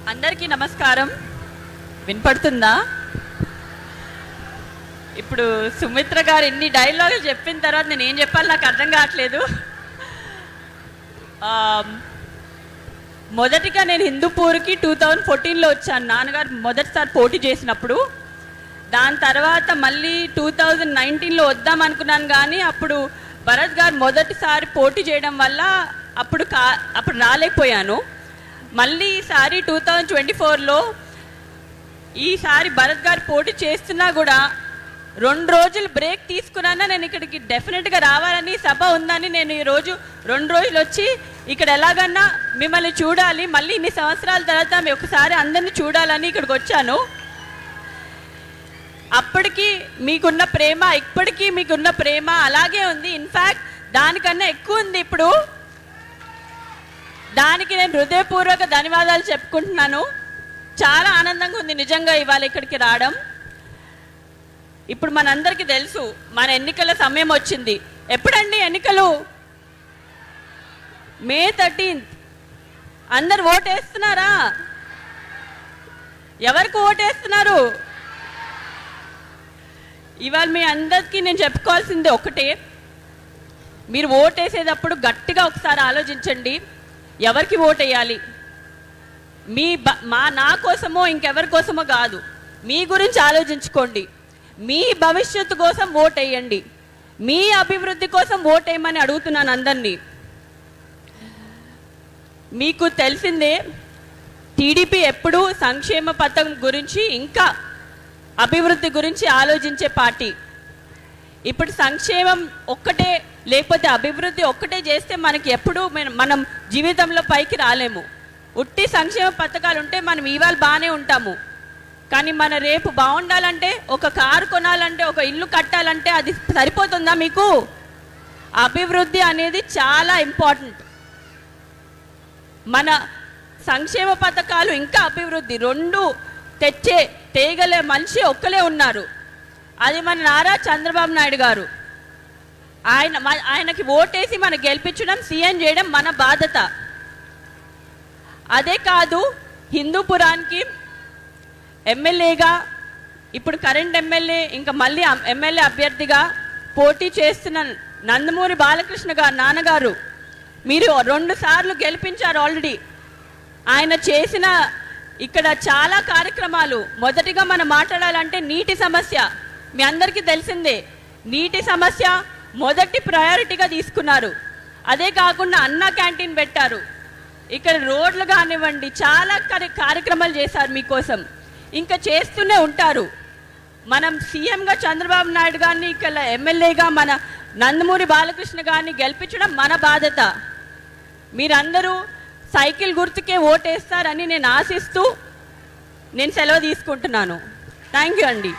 అందరికీ నమస్కారం. వినపడుతుందా? ఇప్పుడు సుమిత్ర గారు ఎన్ని డైలాగులు చెప్పిన తర్వాత నేను ఏం చెప్పాలి నాకు అర్థం కావట్లేదు. మొదటిగా నేను హిందూపూర్కి 2014లో వచ్చాను, నాన్నగారు మొదటిసారి పోటీ చేసినప్పుడు. దాని తర్వాత మళ్ళీ 2019లో వద్దాం అనుకున్నాను, కానీ అప్పుడు భరత్ గారు మొదటిసారి పోటీ చేయడం వల్ల అప్పుడు రాలేకపోయాను. మళ్ళీ ఈసారి 2024లో ఈసారి భరత్ గారు పోటీ చేస్తున్నా కూడా 2 రోజులు బ్రేక్ తీసుకున్నా నేను ఇక్కడికి డెఫినెట్గా రావాలని, సభ ఉందని నేను ఈరోజు 2 రోజులు వచ్చి ఇక్కడ ఎలాగన్నా మిమ్మల్ని చూడాలి, మళ్ళీ ఇన్ని సంవత్సరాల తర్వాత ఒకసారి అందరినీ చూడాలని ఇక్కడికి వచ్చాను. అప్పటికి మీకున్న ప్రేమ, ఇప్పటికీ మీకున్న ప్రేమ అలాగే ఉంది. ఇన్ఫ్యాక్ట్ దానికన్నా ఎక్కువ ఉంది ఇప్పుడు. దానికి నేను హృదయపూర్వక ధన్యవాదాలు చెప్పుకుంటున్నాను. చాలా ఆనందంగా ఉంది నిజంగా ఇవాళ ఇక్కడికి రావడం. ఇప్పుడు మనందరికీ తెలుసు మన ఎన్నికల సమయం వచ్చింది. ఎప్పుడండి ఎన్నికలు? మే 13th. అందరు ఓటేస్తున్నారా? ఎవరికి ఓటేస్తున్నారు? ఇవాళ మీ అందరికీ నేను చెప్పుకోవాల్సింది ఒకటే, మీరు ఓటేసేటప్పుడు గట్టిగా ఒకసారి ఆలోచించండి, ఎవరికి ఓటేయాలి. నా కోసమో ఇంకెవరి కోసమో కాదు, మీ గురించి ఆలోచించుకోండి. మీ భవిష్యత్తు కోసం ఓటేయండి, మీ అభివృద్ధి కోసం ఓటేయమని అడుగుతున్నాను అందరినీ. మీకు తెలిసిందే, టీడీపీ ఎప్పుడూ సంక్షేమ పథకం గురించి ఇంకా అభివృద్ధి గురించి ఆలోచించే పార్టీ. ఇప్పుడు సంక్షేమం ఒక్కటే లేకపోతే అభివృద్ధి ఒక్కటే చేస్తే మనకి ఎప్పుడూ మనం జీవితంలో పైకి రాలేము. ఉట్టి సంక్షేమ పథకాలు ఉంటే మనం ఇవాళ బాగానే ఉంటాము, కానీ మన రేపు బాగుండాలంటే, ఒక కారు కొనాలంటే, ఒక ఇల్లు కట్టాలంటే అది సరిపోతుందా మీకు? అభివృద్ధి అనేది చాలా ఇంపార్టెంట్. మన సంక్షేమ పథకాలు ఇంకా అభివృద్ధి రెండు తేగలే మనిషి ఒక్కలే ఉన్నారు, అది మన నారా చంద్రబాబు నాయుడు గారు. ఆయనకి ఓటేసి మనం గెలిపించడం, సీఎం చేయడం మన బాధ్యత. అదే కాదు, హిందూపురానికి ఎమ్మెల్యేగా, ఇప్పుడు కరెంట్ ఎమ్మెల్యే ఇంకా మళ్ళీ ఎమ్మెల్యే అభ్యర్థిగా పోటీ చేస్తున్న నందమూరి బాలకృష్ణ గారు నాన్నగారు, మీరు 2 సార్లు గెలిపించారు ఆల్రెడీ. ఆయన చేసిన ఇక్కడ చాలా కార్యక్రమాలు. మొదటిగా మనం మాట్లాడాలంటే నీటి సమస్య. మీ అందరికీ తెలిసిందే, నీటి సమస్య మొదటి ప్రయారిటీగా తీసుకున్నారు. అదే కాకుండా అన్నా క్యాంటీన్ పెట్టారు. ఇక్కడ రోడ్లు కానివ్వండి, చాలా కార్యక్రమాలు చేశారు మీకోసం, ఇంకా చేస్తూనే ఉంటారు. మనం సీఎంగా చంద్రబాబు నాయుడు గారిని, ఇక్కడ ఎమ్మెల్యేగా మన నందమూరి బాలకృష్ణ గారిని గెలిపించడం మన బాధ్యత. మీరందరూ సైకిల్ గుర్తుకే ఓటేస్తారని నేను ఆశిస్తూ నేను సెలవు తీసుకుంటున్నాను. థ్యాంక్ యూ అండి.